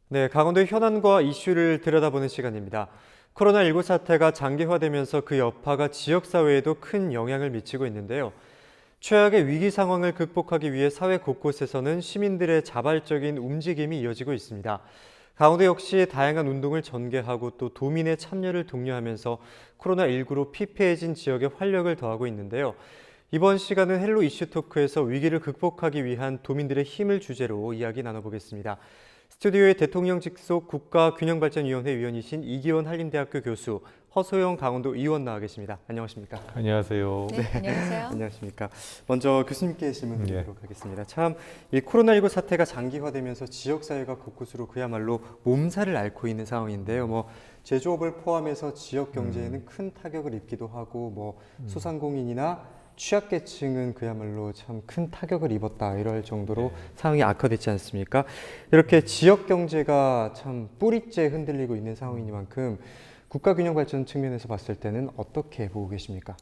네, 강원도의 현안과 이슈를 들여다보는 시간입니다. 코로나19 사태가 장기화되면서 그 여파가 지역사회에도 큰 영향을 미치고 있는데요. 최악의 위기 상황을 극복하기 위해 사회 곳곳에서는 시민들의 자발적인 움직임이 이어지고 있습니다. 강원도 역시 다양한 운동을 전개하고 또 도민의 참여를 독려하면서 코로나19로 피폐해진 지역에 활력을 더하고 있는데요. 이번 시간은 헬로 이슈 토크에서 위기를 극복하기 위한 도민들의 힘을 주제로 이야기 나눠보겠습니다. 스튜디오에 대통령 직속 국가균형발전위원회 위원이신 이기원 한림대학교 교수, 허소영 강원도 의원 나와 계십니다. 안녕하십니까? 안녕하세요. 네, 안녕하세요. 안녕하십니까? 먼저 교수님께 질문 드리도록 하겠습니다. 참, 이 코로나19 사태가 장기화되면서 지역사회가 곳곳으로 그야말로 몸살을 앓고 있는 상황인데요. 제조업을 포함해서 지역 경제에는 큰 타격을 입기도 하고, 소상공인이나 취약계층은 그야말로 참 큰 타격을 입었다 이럴 정도로 상황이 악화됐지 않습니까? 이렇게 지역 경제가 참 뿌리째 흔들리고 있는 상황이니만큼 국가균형발전 측면에서 봤을 때는 어떻게 보고 계십니까?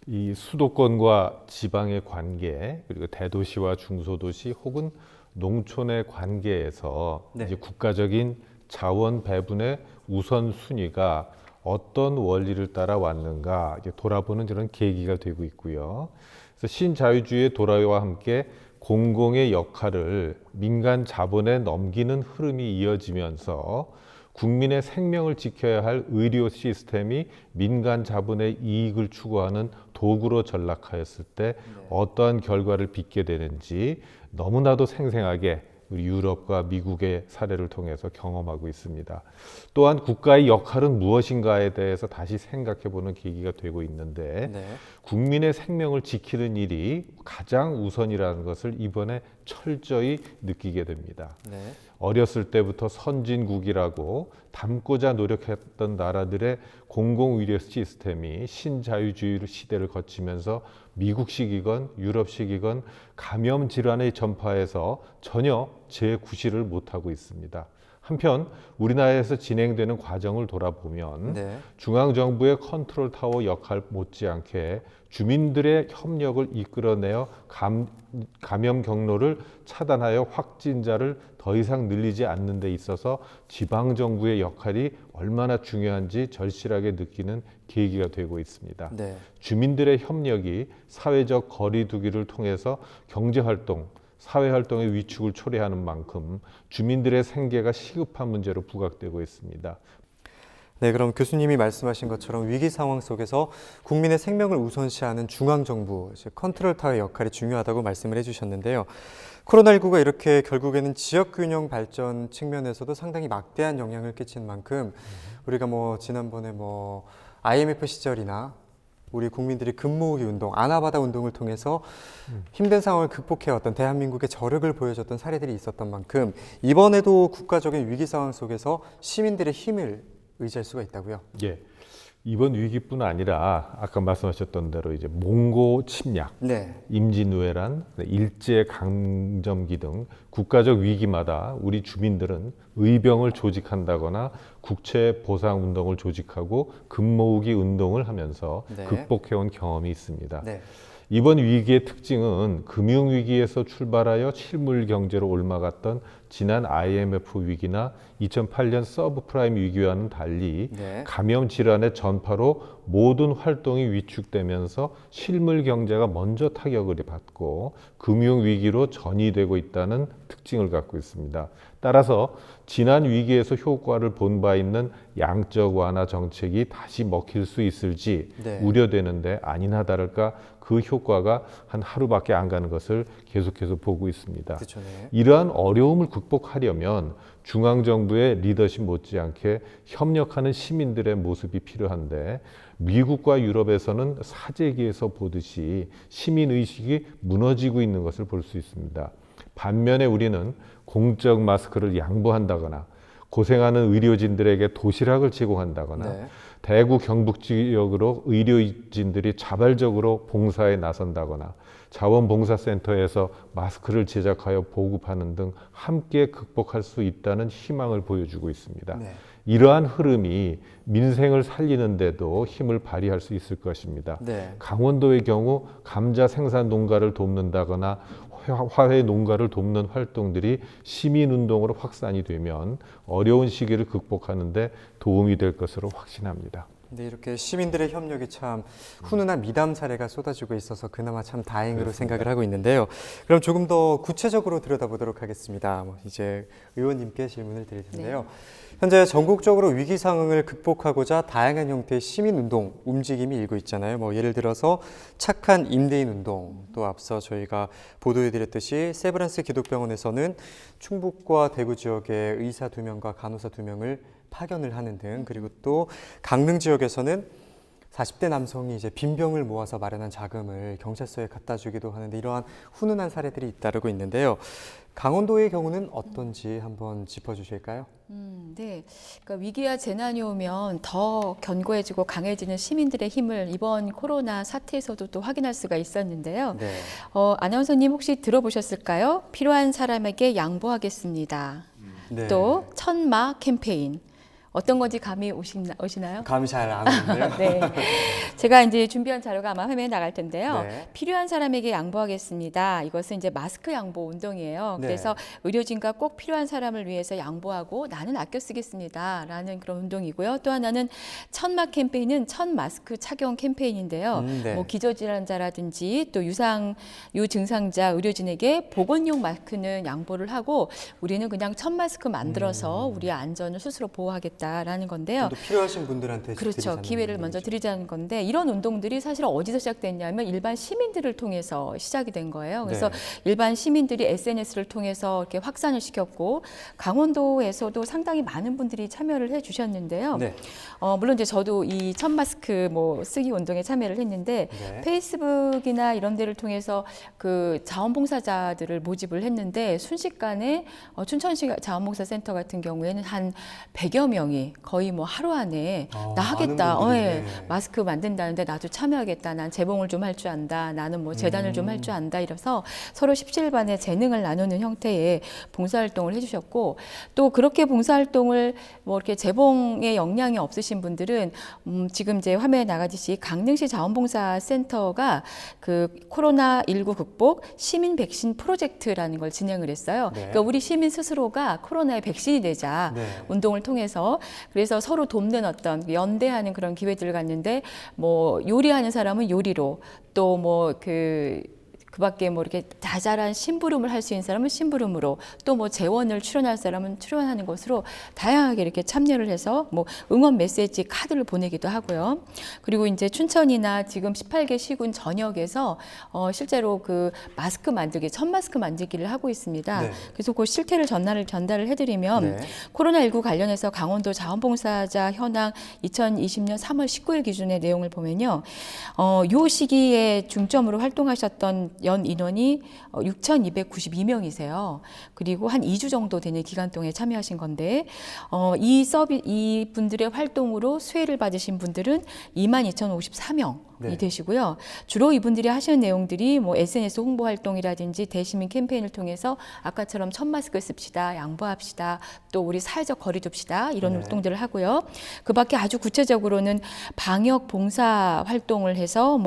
이 수도권과 지방의 관계, 그리고 대도시와 중소도시 혹은 농촌의 관계에서 네. 이제 국가적인 자원 배분의 우선순위가 어떤 원리를 따라 왔는가 이제 돌아보는 그런 계기가 되고 있고요. 그래서 신자유주의의 도래와 함께 공공의 역할을 민간 자본에 넘기는 흐름이 이어지면서 국민의 생명을 지켜야 할 의료 시스템이 민간 자본의 이익을 추구하는 도구로 전락하였을 때 어떠한 결과를 빚게 되는지 너무나도 생생하게 우리 유럽과 미국의 사례를 통해서 경험하고 있습니다. 또한 국가의 역할은 무엇인가에 대해서 다시 생각해보는 계기가 되고 있는데 국민의 생명을 지키는 일이 가장 우선이라는 것을 이번에 철저히 느끼게 됩니다. 어렸을 때부터 선진국이라고 담고자 노력했던 나라들의 공공의료 시스템이 신자유주의 시대를 거치면서 미국식이건 유럽식이건 감염 질환의 전파에서 전혀 재구실을 못하고 있습니다. 한편 우리나라에서 진행되는 과정을 돌아보면 중앙정부의 컨트롤 타워 역할 못지않게 주민들의 협력을 이끌어내어 감염 경로를 차단하여 확진자를 더 이상 늘리지 않는 데 있어서 지방정부의 역할이 얼마나 중요한지 절실하게 느끼는 계기가 되고 있습니다. 주민들의 협력이 사회적 거리 두기를 통해서 경제활동, 사회활동의 위축을 초래하는 만큼 주민들의 생계가 시급한 문제로 부각되고 있습니다. 네, 그럼 교수님이 말씀하신 것처럼 위기 상황 속에서 국민의 생명을 우선시하는 중앙정부, 컨트롤 타워의 역할이 중요하다고 말씀을 해주셨는데요. 코로나19가 이렇게 결국에는 지역균형 발전 측면에서도 상당히 막대한 영향을 끼친 만큼 우리가 지난번에 IMF 시절이나 우리 국민들이 금모으기 운동, 아나바다 운동을 통해서 힘든 상황을 극복해왔던 대한민국의 저력을 보여줬던 사례들이 있었던 만큼 이번에도 국가적인 위기 상황 속에서 시민들의 힘을 의지할 수가 있다고요? 예. 이번 위기뿐 아니라 아까 말씀하셨던 대로 이제 몽고 침략, 임진왜란, 일제 강점기 등 국가적 위기마다 우리 주민들은 의병을 조직한다거나 국채 보상 운동을 조직하고 금모으기 운동을 하면서 극복해온 경험이 있습니다. 이번 위기의 특징은 금융위기에서 출발하여 실물 경제로 옮아갔던 지난 IMF 위기나 2008년 서브프라임 위기와는 달리 감염 질환의 전파로 모든 활동이 위축되면서 실물 경제가 먼저 타격을 받고 금융위기로 전이되고 있다는 특징을 갖고 있습니다. 따라서 지난 위기에서 효과를 본 바 있는 양적 완화 정책이 다시 먹힐 수 있을지 우려되는데 아니나 다를까 그 효과가 한 하루밖에 안 가는 것을 계속해서 보고 있습니다. 이러한 어려움을 극복하려면 중앙정부의 리더십 못지않게 협력하는 시민들의 모습이 필요한데 미국과 유럽에서는 사재기에서 보듯이 시민의식이 무너지고 있는 것을 볼 수 있습니다. 반면에 우리는 공적 마스크를 양보한다거나 고생하는 의료진들에게 도시락을 제공한다거나 대구 경북 지역으로 의료진들이 자발적으로 봉사에 나선다거나 자원봉사센터에서 마스크를 제작하여 보급하는 등 함께 극복할 수 있다는 희망을 보여주고 있습니다. 이러한 흐름이 민생을 살리는 데도 힘을 발휘할 수 있을 것입니다. 강원도의 경우 감자 생산 농가를 돕는다거나 화훼 농가를 돕는 활동들이 시민운동으로 확산이 되면 어려운 시기를 극복하는 데 도움이 될 것으로 확신합니다. 네, 이렇게 시민들의 협력이 참 훈훈한 미담 사례가 쏟아지고 있어서 그나마 참 다행으로 생각을 하고 있는데요. 그럼 조금 더 구체적으로 들여다보도록 하겠습니다. 이제 의원님께 질문을 드릴 텐데요. 네. 현재 전국적으로 위기 상황을 극복하고자 다양한 형태의 시민운동 움직임이 일고 있잖아요. 예를 들어서 착한 임대인 운동, 또 앞서 저희가 보도해드렸듯이 세브란스 기독병원에서는 충북과 대구 지역의 의사 2명과 간호사 2명을 파견을 하는 등, 그리고 또 강릉 지역에서는 40대 남성이 이제 빈병을 모아서 마련한 자금을 경찰서에 갖다 주기도 하는데 이러한 훈훈한 사례들이 잇따르고 있는데요. 강원도의 경우는 어떤지 한번 짚어주실까요? 네. 그러니까 위기와 재난이 오면 더 견고해지고 강해지는 시민들의 힘을 이번 코로나 사태에서도 또 확인할 수가 있었는데요. 네. 아나운서님 혹시 들어보셨을까요? 필요한 사람에게 양보하겠습니다. 네. 또 천마 캠페인. 어떤 건지 감이 오시나요? 감이 잘 안 오는데요. 네. 제가 이제 준비한 자료가 아마 화면에 나갈 텐데요. 네. 필요한 사람에게 양보하겠습니다. 이것은 이제 마스크 양보 운동이에요. 네. 그래서 의료진과 꼭 필요한 사람을 위해서 양보하고 나는 아껴 쓰겠습니다. 라는 그런 운동이고요. 또 하나는 천마 캠페인은 천 마스크 착용 캠페인인데요. 네. 기저질환자라든지 또 유증상자 의료진에게 보건용 마스크는 양보를 하고 우리는 그냥 천 마스크 만들어서 우리의 안전을 스스로 보호하겠다. 라는 건데요. 또 필요하신 분들한테 그렇죠. 드리자는 기회를 먼저 얘기죠. 드리자는 건데 이런 운동들이 사실 어디서 시작됐냐면 일반 시민들을 통해서 시작이 된 거예요. 그래서 네. 일반 시민들이 SNS를 통해서 이렇게 확산을 시켰고 강원도에서도 상당히 많은 분들이 참여를 해 주셨는데요. 네. 물론 이제 저도 이 천 마스크 쓰기 운동에 참여를 했는데 네. 페이스북이나 이런 데를 통해서 그 자원봉사자들을 모집을 했는데 순식간에 춘천시 자원봉사센터 같은 경우에는 한 100여 명이 거의 하루 안에 나 하겠다. 많은 분들이, 예, 네. 마스크 만든다는데 나도 참여하겠다. 난 재봉을 좀 할 줄 안다. 나는 재단을 좀 할 줄 안다. 이래서 서로 십시일반의 재능을 나누는 형태의 봉사활동을 해주셨고 또 그렇게 봉사활동을 이렇게 재봉에 역량이 없으신 분들은 지금 이제 화면에 나가듯이 강릉시 자원봉사센터가 그 코로나19 극복 시민 백신 프로젝트라는 걸 진행을 했어요. 네. 그러니까 우리 시민 스스로가 코로나의 백신이 되자 네. 운동을 통해서 그래서 서로 돕는 어떤 연대하는 그런 기회들을 갖는데 요리하는 사람은 요리로 또 그 밖에 이렇게 자잘한 심부름을 할 수 있는 사람은 심부름으로 또 재원을 출연할 사람은 출연하는 것으로 다양하게 이렇게 참여를 해서 응원 메시지 카드를 보내기도 하고요. 그리고 이제 춘천이나 지금 18개 시군 전역에서 실제로 그 마스크 만들기, 천 마스크 만들기를 하고 있습니다. 네. 그래서 그 실태를 전달을 해드리면 네. 코로나19 관련해서 강원도 자원봉사자 현황 2020년 3월 19일 기준의 내용을 보면요. 요 시기에 중점으로 활동하셨던 연 인원이 6,292명이세요. 그리고 한 2주 정도 되는 기간 동안에 참여하신 건데 이 분들의 활동으로 수혜를 받으신 분들은 22,054명. 네. 이 되시고요. 주로 이분들이 하시는 내용들이 SNS 홍보 활동이라든지 대시민 캠페인을 통해서 아까처럼 천 마스크 씁시다, 양보합시다, 또 우리 사회적 거리 둡시다 이런 네. 활동들을 하고요. 그밖에 아주 구체적으로는 방역 봉사 활동을 해서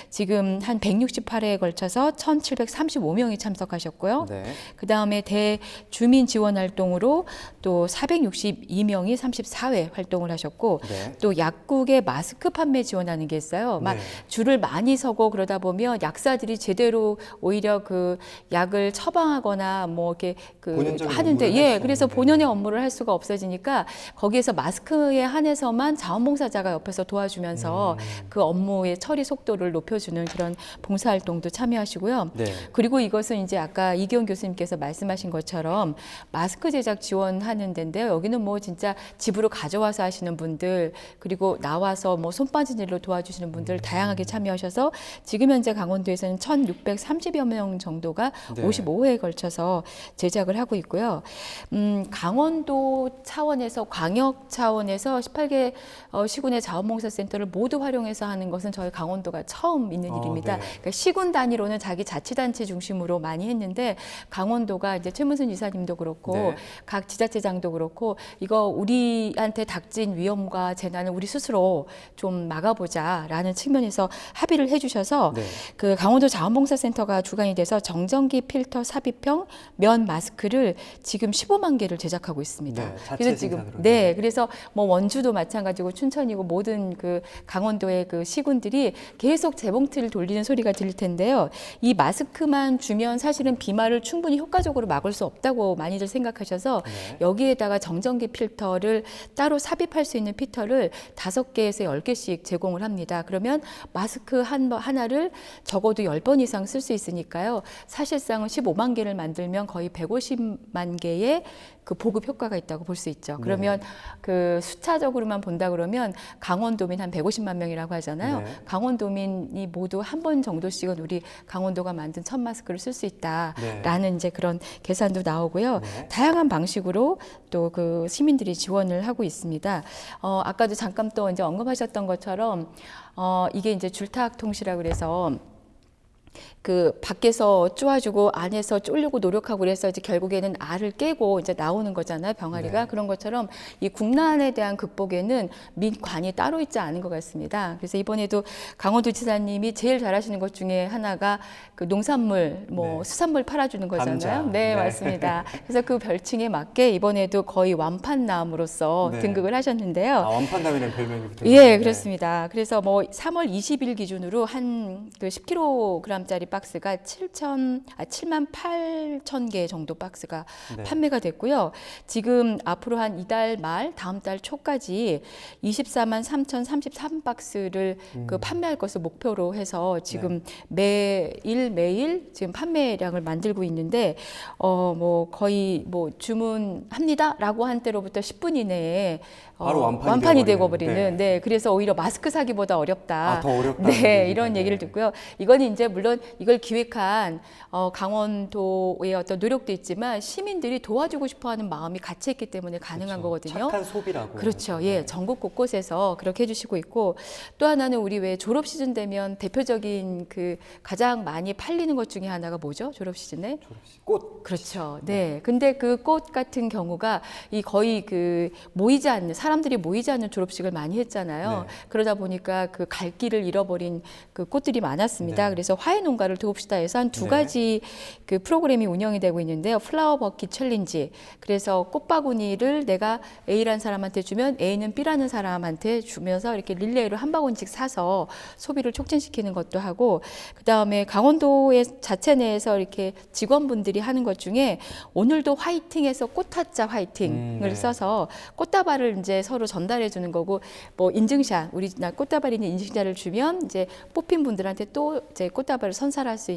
지금 한 168회에 걸쳐서 1,735명이 참석하셨고요. 네. 그 다음에 대주민 지원 활동으로 또 462명이 34회 활동을 하셨고 네. 또 약국에 마스크 판매 지원하는 게 있어요. 막 네. 줄을 많이 서고 그러다 보면 약사들이 제대로 오히려 그 약을 처방하거나 이렇게 본연적인 하는데 업무를 할 수 그래서 없는데. 본연의 업무를 할 수가 없어지니까 거기에서 마스크에 한해서만 자원봉사자가 옆에서 도와주면서 그 업무의 처리 속도를 높여주는 그런 봉사활동도 참여하시고요. 네. 그리고 이것은 이제 아까 이기원 교수님께서 말씀하신 것처럼 마스크 제작 지원하는 데인데요. 여기는 진짜 집으로 가져와서 하시는 분들 그리고 나와서 손 빠진 일로 도와주시는 분들 다양하게 참여하셔서 지금 현재 강원도에서는 1,630여 명 정도가 네. 55회에 걸쳐서 제작을 하고 있고요. 강원도 차원에서 광역 차원에서 18개 시군의 자원봉사센터를 모두 활용해서 하는 것은 저희 강원도가 처음 있는 일입니다. 네. 그러니까 시군 단위로는 자기 자치단체 중심으로 많이 했는데 강원도가 이제 최문순 이사님도 그렇고 네. 각 지자체장도 그렇고 이거 우리한테 닥친 위험과 재난을 우리 스스로 좀 막아보자라는 측면 측면에서 합의를 해주셔서 네. 그 강원도 자원봉사센터가 주관이 돼서 정전기 필터 삽입형 면 마스크를 지금 15만 개를 제작하고 있습니다. 네, 자체 그래서 지금 생산으로. 네, 그래서 뭐 원주도 마찬가지고 춘천이고 모든 그 강원도의 그 시군들이 계속 재봉틀을 돌리는 소리가 들릴 텐데요. 이 마스크만 주면 사실은 비말을 충분히 효과적으로 막을 수 없다고 많이들 생각하셔서 네. 여기에다가 정전기 필터를 따로 삽입할 수 있는 필터를 5개에서 10개씩 제공을 합니다. 그러면 마스크 하나를 적어도 10번 이상 쓸 수 있으니까요. 사실상은 15만 개를 만들면 거의 150만 개의 그 보급 효과가 있다고 볼 수 있죠. 그러면 그 숫자적으로만 본다 그러면 강원도민 한 150만 명이라고 하잖아요. 네. 강원도민이 모두 한 번 정도씩은 우리 강원도가 만든 천 마스크를 쓸 수 있다라는 네. 이제 그런 계산도 나오고요. 네. 다양한 방식으로 또 그 시민들이 지원을 하고 있습니다. 아까도 잠깐 또 이제 언급하셨던 것처럼 이게 이제 줄타악 통시라고 그래서 그 밖에서 쪼아주고 안에서 쫄려고 노력하고 그래서 이제 결국에는 알을 깨고 이제 나오는 거잖아요, 병아리가. 네. 그런 것처럼 이 국난에 대한 극복에는 민관이 따로 있지 않은 것 같습니다. 그래서 이번에도 강원도지사님이 제일 잘하시는 것 중에 하나가 그 농산물, 뭐 네. 수산물 팔아주는 거잖아요. 감자. 네, 네. 맞습니다. 그래서 그 별칭에 맞게 이번에도 거의 완판남으로서 네. 등극을 하셨는데요. 완판남이라는 별명이 붙은 예, 거군요. 그렇습니다. 그래서 뭐 3월 20일 기준으로 한 그 10kg짜리 박스가 7만 8천 개 정도 박스가 네. 판매가 됐고요. 지금 앞으로 한 이달 말, 다음 달 초까지 24만 3,033박스를 그 판매할 것을 목표로 해서 지금 매일 지금 판매량을 만들고 있는데 뭐 거의 뭐 주문합니다라고 한 때로부터 10분 이내에 바로 완판이 되고 되어버리는, 버리는 네, 그래서 오히려 마스크 사기보다 어렵다. 아, 더 어렵다. 네, 이런 얘기를 듣고요. 이거는 이제 물론 이걸 기획한 강원도의 어떤 노력도 있지만 시민들이 도와주고 싶어하는 마음이 같이 있기 때문에 가능한 거거든요. 착한 소비라고. 그렇죠. 예, 전국 곳곳에서 그렇게 해주시고 있고 또 하나는 우리 왜 졸업 시즌 되면 대표적인 그 가장 많이 팔리는 것 중에 하나가 뭐죠? 졸업 시즌에? 꽃. 그렇죠. 네. 근데 그 꽃 같은 경우가 이 거의 그 모이지 않는 사람들이 모이지 않는 졸업식을 많이 했잖아요. 네. 그러다 보니까 그 갈 길을 잃어버린 그 꽃들이 많았습니다. 네. 그래서 화훼 농가를 도웁시다 해서 한 두 네. 가지 그 프로그램이 운영이 되고 있는데요. 플라워 버킷 챌린지. 그래서 꽃바구니를 내가 A라는 사람한테 주면 A는 B라는 사람한테 주면서 이렇게 릴레이로 한 바구니씩 사서 소비를 촉진시키는 것도 하고 그다음에 강원도의 자체 내에서 이렇게 직원분들이 하는 것 중에 오늘도 화이팅해서 꽃화자 화이팅을 네. 써서 꽃다발을 이제 서로 전달해 주는 거고 뭐 인증샷 우리나라 꽃다발이 있는 인증샷을 주면 이제 뽑힌 분들한테 또 이제 꽃다발을 선사할 수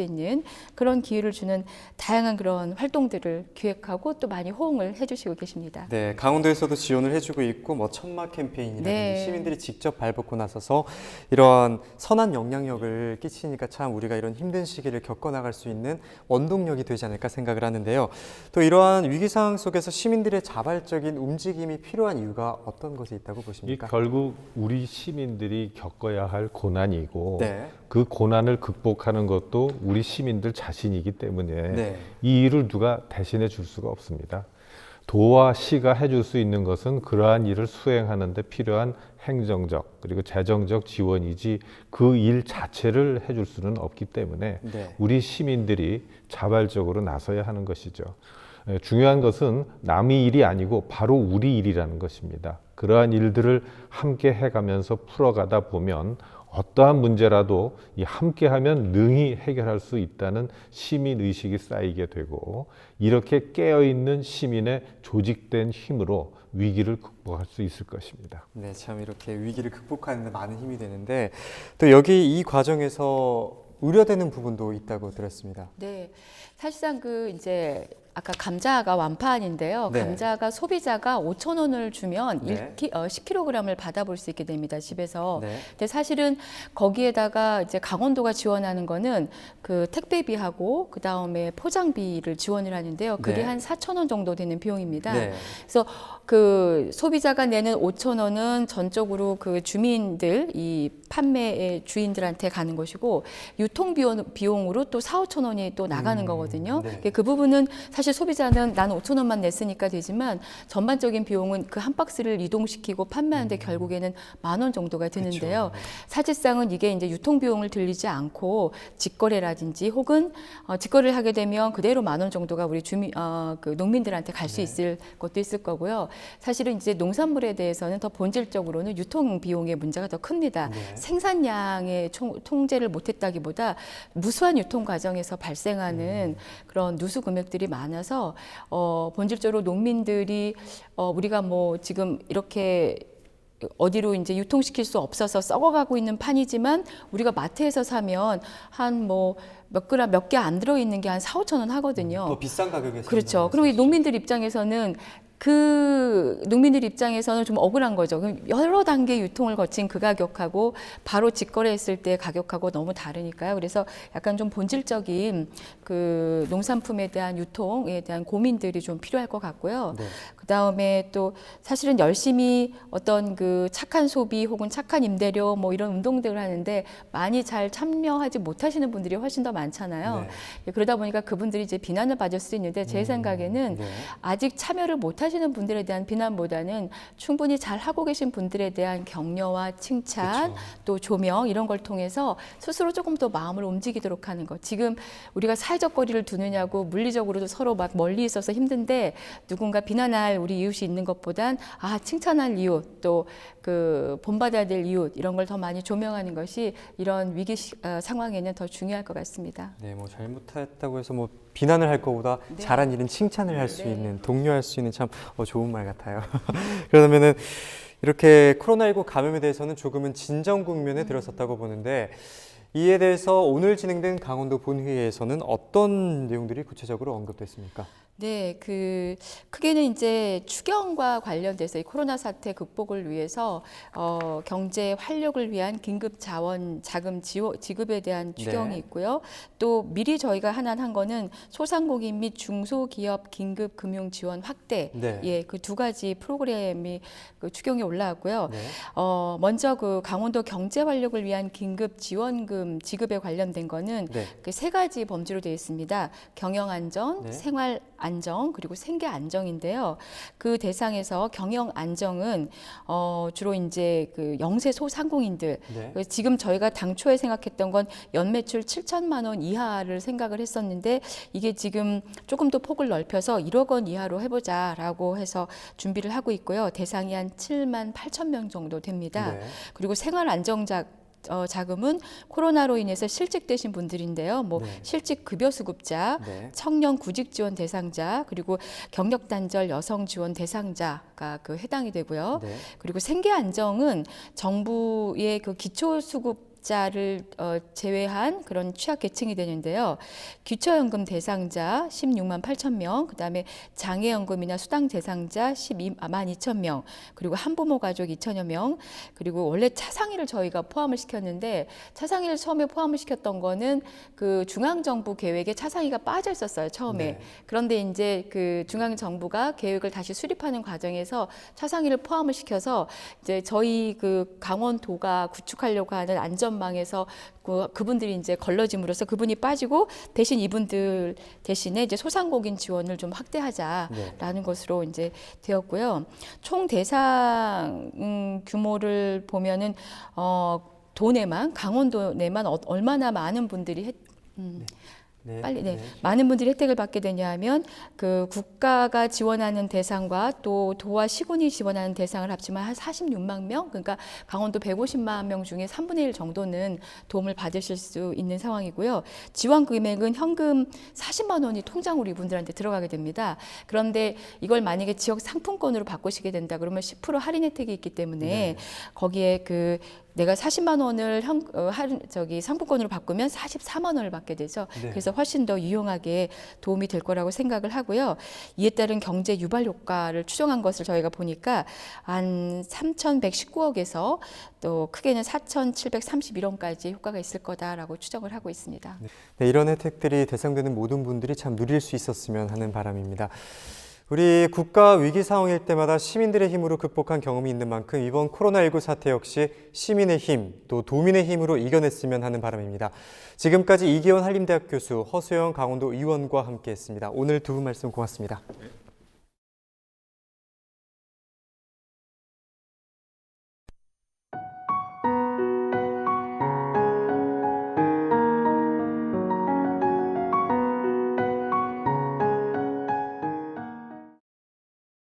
있는 그런 기회를 주는 다양한 그런 활동들을 기획하고 또 많이 호응을 해주시고 계십니다. 네, 강원도에서도 지원을 해주고 있고 뭐 천막 캠페인이라든지 네. 시민들이 직접 발벗고 나서서 이러한 선한 영향력을 끼치니까 참 우리가 이런 힘든 시기를 겪어나갈 수 있는 원동력이 되지 않을까 생각을 하는데요. 또 이러한 위기 상황 속에서 시민들의 자발적인 움직임이 필요한 이유가 어떤 것이 있다고 이 보십니까? 결국 우리 시민들이 겪어야 할 고난이고 네. 그 고난을 극복하는 것도 우리 시민들 자신이기 때문에 네. 이 일을 누가 대신해 줄 수가 없습니다. 도와 시가 해줄 수 있는 것은 그러한 일을 수행하는 데 필요한 행정적 그리고 재정적 지원이지 그 일 자체를 해줄 수는 없기 때문에 네. 우리 시민들이 자발적으로 나서야 하는 것이죠. 중요한 것은 남의 일이 아니고 바로 우리 일이라는 것입니다. 그러한 일들을 함께 해가면서 풀어가다 보면 어떠한 문제라도 이 함께하면 능히 해결할 수 있다는 시민 의식이 쌓이게 되고 이렇게 깨어있는 시민의 조직된 힘으로 위기를 극복할 수 있을 것입니다. 네, 참 이렇게 위기를 극복하는 데 많은 힘이 되는데 또 여기 이 과정에서 우려되는 부분도 있다고 들었습니다. 네, 사실상 그 이제 아까 감자가 완판인데요. 네. 감자가 소비자가 5,000원을 주면 네. 10kg을 받아볼 수 있게 됩니다. 집에서. 네. 근데 사실은 거기에다가 이제 강원도가 지원하는 거는 그 택배비하고 그 다음에 포장비를 지원을 하는데요. 그게 네. 한 4,000원 정도 되는 비용입니다. 네. 그래서 그 소비자가 내는 5,000원은 전적으로 그 주민들, 이 판매의 주인들한테 가는 것이고 유통 비용으로 또 4, 5천 원이 또 나가는 거거든요. 네. 그 부분은 사실 사실 소비자는 나는 5천 원만 냈으니까 되지만 전반적인 비용은 그 한 박스를 이동시키고 판매하는데 결국에는 10,000원 정도가 드는데요. 그쵸. 사실상은 이게 이제 유통 비용을 들리지 않고 직거래라든지 혹은 직거래를 하게 되면 그대로 10,000원 정도가 우리 그 농민들한테 갈 수 있을 것도 있을 거고요. 사실은 이제 농산물에 대해서는 더 본질적으로는 유통 비용의 문제가 더 큽니다. 생산량의 통제를 못했다기보다 무수한 유통 과정에서 발생하는 그런 누수 금액들이 많아서 본질적으로 농민들이 우리가 뭐 지금 이렇게 어디로 이제 유통시킬 수 없어서 썩어가고 있는 판이지만 우리가 마트에서 사면 한 뭐 몇 그램 몇 개 안 들어있는 게 한 4~5천 원 하거든요. 더 비싼 가격에 그렇죠. 그리고 이 농민들 입장에서는 좀 억울한 거죠. 그럼 여러 단계 유통을 거친 그 가격하고 바로 직거래했을 때 가격하고 너무 다르니까요. 그래서 약간 좀 본질적인 그 농산품에 대한 유통에 대한 고민들이 좀 필요할 것 같고요. 네. 그 다음에 또 사실은 열심히 어떤 그 착한 소비 혹은 착한 임대료 뭐 이런 운동들을 하는데 많이 잘 참여하지 못하시는 분들이 훨씬 더 많잖아요. 네. 그러다 보니까 그분들이 이제 비난을 받을 수 있는데 제 생각에는 네. 아직 참여를 못하시는 분들에 대한 비난보다는 충분히 잘 하고 계신 분들에 대한 격려와 칭찬, 그쵸. 또 조명 이런 걸 통해서 스스로 조금 더 마음을 움직이도록 하는 것. 지금 우리가 사회적 거리를 두느냐고 물리적으로도 서로 막 멀리 있어서 힘든데 누군가 비난할 우리 이웃이 있는 것보단 칭찬할 이웃, 또 그 본받아야 될 이웃 이런 걸 더 많이 조명하는 것이 이런 위기 상황에는 더 중요할 것 같습니다. 네, 뭐 잘못했다고 해서 뭐 비난을 할 것보다 잘한 일은 칭찬을 할 수 있는, 독려할 수 있는 참 좋은 말 같아요. 그러면은 이렇게 코로나19 감염에 대해서는 조금은 진정 국면에 들어섰다고 보는데 이에 대해서 오늘 진행된 강원도 본회의에서는 어떤 내용들이 구체적으로 언급됐습니까? 네, 크게는 이제 추경과 관련돼서 이 코로나 사태 극복을 위해서 경제 활력을 위한 긴급 자금 지급에 대한 추경이 네. 있고요. 또 미리 저희가 하나 한 거는 소상공인 및 중소기업 긴급 금융 지원 확대, 네. 예, 그 두 가지 프로그램이 그 추경에 올라왔고요. 네. 먼저 그 강원도 경제 활력을 위한 긴급 지원금 지급에 관련된 거는 네. 그 세 가지 범주로 되어 있습니다. 경영 안정, 네. 생활 안정 그리고 생계 안정인데요. 그 대상에서 경영 안정은 주로 이제 그 영세 소상공인들. 네. 지금 저희가 당초에 생각했던 건 연매출 7천만 원 이하를 생각을 했었는데 이게 지금 조금 더 폭을 넓혀서 1억 원 이하로 해보자라고 해서 준비를 하고 있고요. 대상이 한 7만 8천 명 정도 됩니다. 네. 그리고 생활 안정자 자금은 코로나로 인해서 실직되신 분들인데요. 뭐 네. 실직 급여 수급자, 네. 청년 구직 지원 대상자, 그리고 경력 단절 여성 지원 대상자가 그 해당이 되고요. 네. 그리고 생계 안정은 정부의 그 기초 수급 자를 제외한 그런 취약 계층이 되는데요. 기초연금 대상자 16만 8천 명, 그다음에 장애연금이나 수당 대상자 12만 2천 명, 그리고 한부모 가족 2천여 명, 그리고 원래 차상위를 저희가 포함을 시켰는데 차상위를 처음에 포함을 시켰던 거는 그 중앙정부 계획에 차상위가 빠져 있었어요, 처음에. 네. 그런데 이제 그 중앙정부가 계획을 다시 수립하는 과정에서 차상위를 포함을 시켜서 이제 저희 그 강원도가 구축하려고 하는 안전망에서 그분들이 이제 걸러짐으로써 그분이 빠지고 대신 이분들 대신에 이제 소상공인 지원을 좀 확대하자라는 것으로 이제 되었고요. 총 대상 규모를 보면은 도내만 강원도 내만 얼마나 많은 분들이 네. 빨리 네. 많은 분들이 혜택을 받게 되냐면 그 국가가 지원하는 대상과 또 도와 시군이 지원하는 대상을 합치면 한 46만 명, 그러니까 강원도 150만 명 중에 3분의 1 정도는 도움을 받으실 수 있는 상황이고요. 지원 금액은 현금 40만 원이 통장으로 이분들한테 들어가게 됩니다. 그런데 이걸 만약에 지역 상품권으로 바꾸시게 된다 그러면 10% 할인 혜택이 있기 때문에 네. 거기에 내가 40만 원을 상품권으로 바꾸면 44만 원을 받게 되죠. 네. 그래서 훨씬 더 유용하게 도움이 될 거라고 생각을 하고요. 이에 따른 경제 유발 효과를 추정한 것을 저희가 보니까 한 3,119억에서 또 크게는 4,731원까지 효과가 있을 거다라고 추정을 하고 있습니다. 네, 이런 혜택들이 대상되는 모든 분들이 참 누릴 수 있었으면 하는 바람입니다. 우리 국가 위기 상황일 때마다 시민들의 힘으로 극복한 경험이 있는 만큼 이번 코로나19 사태 역시 시민의 힘, 또 도민의 힘으로 이겨냈으면 하는 바람입니다. 지금까지 이기원 한림대학 교수, 허수영 강원도 의원과 함께했습니다. 오늘 두 분 말씀 고맙습니다.